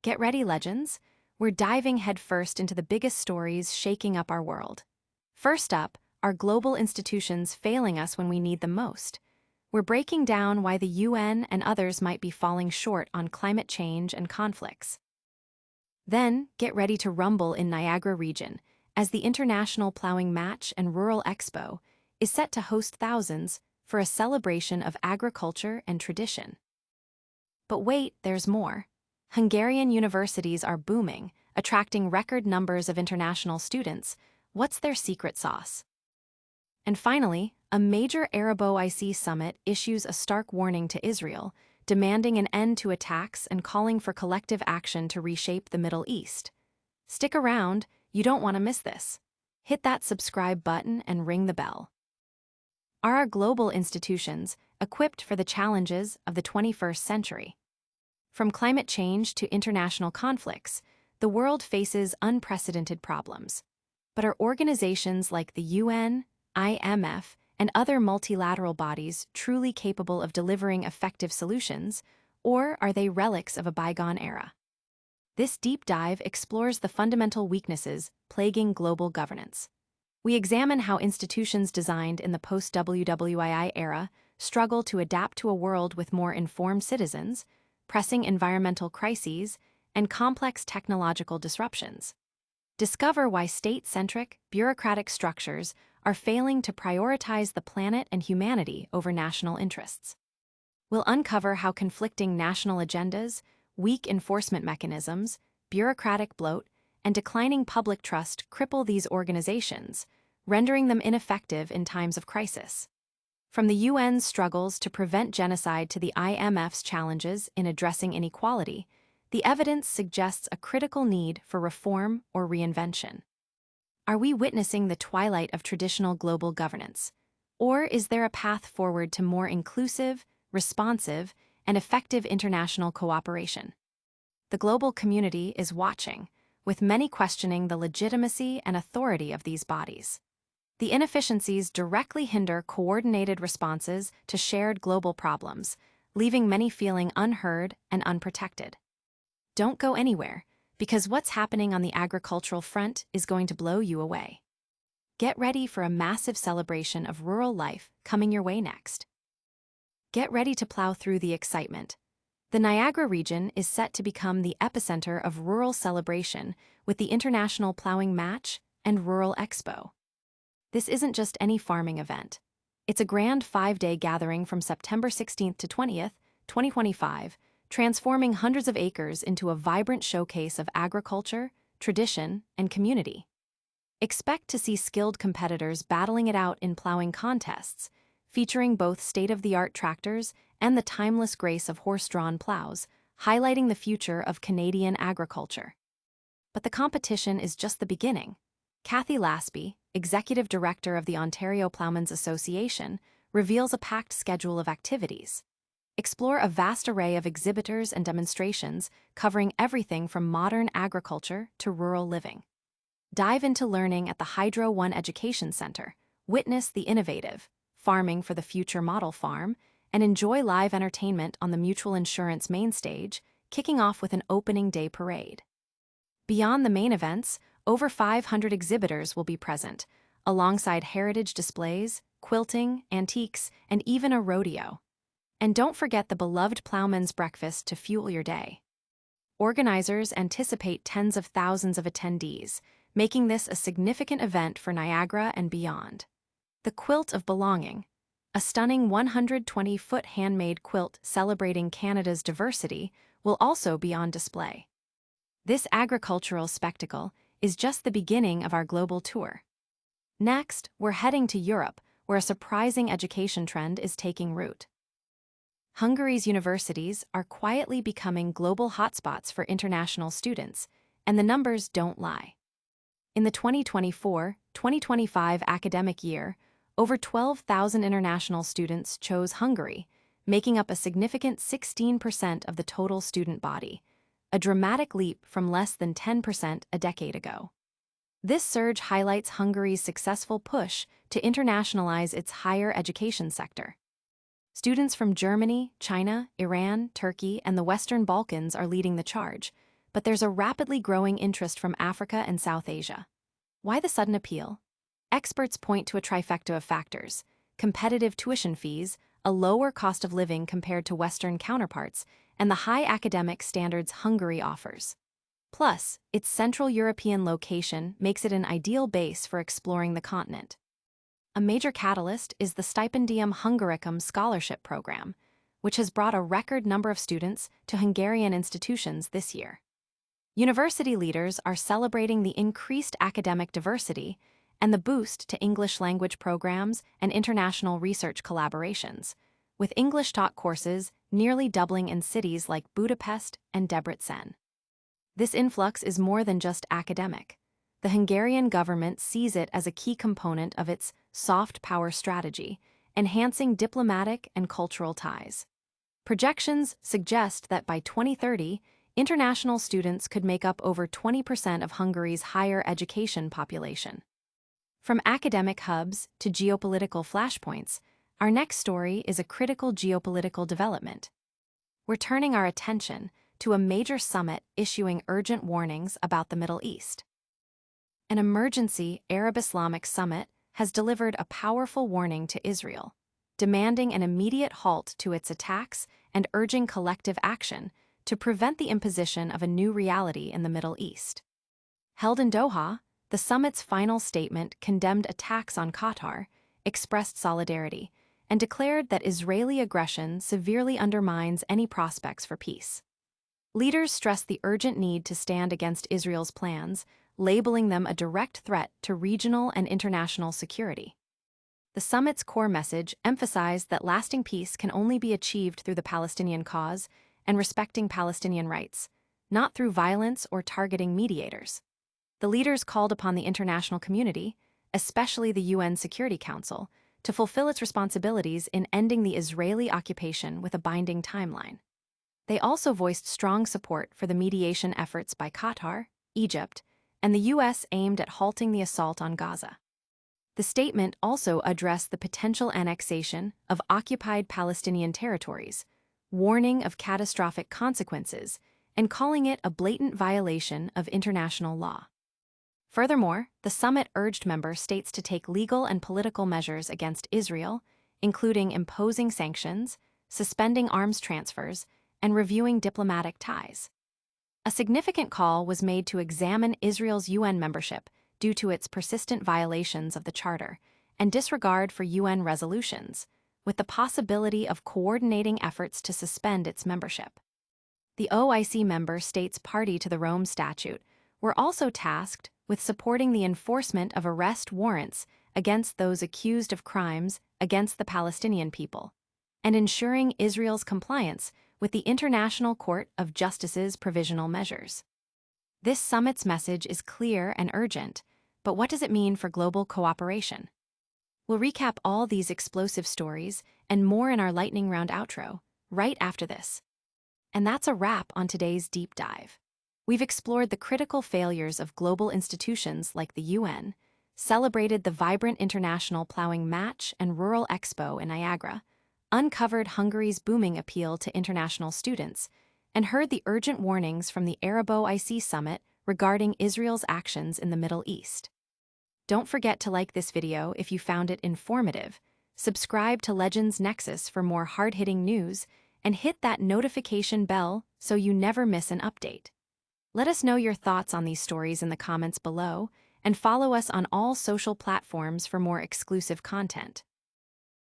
Get ready, legends. We're diving headfirst into the biggest stories shaking up our world. First up, are global institutions failing us when we need them most? We're breaking down why the UN and others might be falling short on climate change and conflicts. Then, get ready to rumble in Niagara region, as the International Plowing Match and Rural Expo is set to host thousands for a celebration of agriculture and tradition. But wait, there's more. Hungarian universities are booming, attracting record numbers of international students. What's their secret sauce? And finally, a major Arab-OIC summit issues a stark warning to Israel, demanding an end to attacks and calling for collective action to reshape the Middle East. Stick around, you don't want to miss this. Hit that subscribe button and ring the bell. Are our global institutions equipped for the challenges of the 21st century? From climate change to international conflicts, the world faces unprecedented problems. But are organizations like the UN, IMF, and other multilateral bodies truly capable of delivering effective solutions, or are they relics of a bygone era? This deep dive explores the fundamental weaknesses plaguing global governance. We examine how institutions designed in the post-WWII era struggle to adapt to a world with more informed citizens, pressing environmental crises, and complex technological disruptions. Discover why state-centric, bureaucratic structures are failing to prioritize the planet and humanity over national interests. We'll uncover how conflicting national agendas, weak enforcement mechanisms, bureaucratic bloat, and declining public trust cripple these organizations, rendering them ineffective in times of crisis. From the UN's struggles to prevent genocide to the IMF's challenges in addressing inequality, the evidence suggests a critical need for reform or reinvention. Are we witnessing the twilight of traditional global governance? Or is there a path forward to more inclusive, responsive, and effective international cooperation? The global community is watching, with many questioning the legitimacy and authority of these bodies. The inefficiencies directly hinder coordinated responses to shared global problems, leaving many feeling unheard and unprotected. Don't go anywhere, because what's happening on the agricultural front is going to blow you away. Get ready for a massive celebration of rural life coming your way next. Get ready to plow through the excitement. The Niagara region is set to become the epicenter of rural celebration with the International Plowing Match and Rural Expo. This isn't just any farming event. It's a grand 5-day gathering from September 16th to 20th, 2025, transforming hundreds of acres into a vibrant showcase of agriculture, tradition, and community. Expect to see skilled competitors battling it out in plowing contests, featuring both state-of-the-art tractors and the timeless grace of horse-drawn plows, highlighting the future of Canadian agriculture. But the competition is just the beginning. Kathy Lasby, Executive Director of the Ontario Ploughmen's Association, reveals a packed schedule of activities. Explore a vast array of exhibitors and demonstrations covering everything from modern agriculture to rural living. Dive into learning at the Hydro One Education Center, witness the innovative Farming for the Future model farm, and enjoy live entertainment on the Mutual Insurance main stage, kicking off with an opening day parade. Beyond the main events, over 500 exhibitors will be present, alongside heritage displays, quilting, antiques, and even a rodeo. And don't forget the beloved Plowman's Breakfast to fuel your day. Organizers anticipate tens of thousands of attendees, making this a significant event for Niagara and beyond. The Quilt of Belonging, a stunning 120-foot handmade quilt celebrating Canada's diversity, will also be on display. This agricultural spectacle is just the beginning of our global tour. Next, we're heading to Europe, where a surprising education trend is taking root. Hungary's universities are quietly becoming global hotspots for international students, and the numbers don't lie. In the 2024-2025 academic year, over 12,000 international students chose Hungary, making up a significant 16% of the total student body, a dramatic leap from less than 10% a decade ago. This surge highlights Hungary's successful push to internationalize its higher education sector. Students from Germany, China, Iran, Turkey, and the Western Balkans are leading the charge, but there's a rapidly growing interest from Africa and South Asia. Why the sudden appeal? Experts point to a trifecta of factors: competitive tuition fees, a lower cost of living compared to Western counterparts, and the high academic standards Hungary offers. Plus, its Central European location makes it an ideal base for exploring the continent. A major catalyst is the Stipendium Hungaricum scholarship program, which has brought a record number of students to Hungarian institutions this year. University leaders are celebrating the increased academic diversity and the boost to English language programs and international research collaborations, with English-taught courses nearly doubling in cities like Budapest and Debrecen. This influx is more than just academic. The Hungarian government sees it as a key component of its soft power strategy, enhancing diplomatic and cultural ties. Projections suggest that by 2030, international students could make up over 20% of Hungary's higher education population. From academic hubs to geopolitical flashpoints, our next story is a critical geopolitical development. We're turning our attention to a major summit issuing urgent warnings about the Middle East. An emergency Arab-Islamic summit has delivered a powerful warning to Israel, demanding an immediate halt to its attacks and urging collective action to prevent the imposition of a new reality in the Middle East. Held in Doha, the summit's final statement condemned attacks on Qatar, expressed solidarity, and declared that Israeli aggression severely undermines any prospects for peace. Leaders stressed the urgent need to stand against Israel's plans, labeling them a direct threat to regional and international security. The summit's core message emphasized that lasting peace can only be achieved through the Palestinian cause and respecting Palestinian rights, not through violence or targeting mediators. The leaders called upon the international community, especially the UN Security Council, to fulfill its responsibilities in ending the Israeli occupation with a binding timeline. They also voiced strong support for the mediation efforts by Qatar, Egypt, and the U.S. aimed at halting the assault on Gaza. The statement also addressed the potential annexation of occupied Palestinian territories, warning of catastrophic consequences, and calling it a blatant violation of international law. Furthermore, the summit urged member states to take legal and political measures against Israel, including imposing sanctions, suspending arms transfers, and reviewing diplomatic ties. A significant call was made to examine Israel's UN membership due to its persistent violations of the Charter and disregard for UN resolutions, with the possibility of coordinating efforts to suspend its membership. The OIC member states party to the Rome Statute were also tasked with supporting the enforcement of arrest warrants against those accused of crimes against the Palestinian people, and ensuring Israel's compliance with the International Court of Justice's provisional measures. This summit's message is clear and urgent, but what does it mean for global cooperation? We'll recap all these explosive stories and more in our lightning round outro, right after this. And that's a wrap on today's deep dive. We've explored the critical failures of global institutions like the UN, celebrated the vibrant international Plowing match and rural Expo in Niagara, uncovered Hungary's booming appeal to international students, and heard the urgent warnings from the Arab-OIC summit regarding Israel's actions in the Middle East. Don't forget to like this video if you found it informative, subscribe to Legends Nexus for more hard-hitting news, and hit that notification bell so you never miss an update. Let us know your thoughts on these stories in the comments below, and follow us on all social platforms for more exclusive content.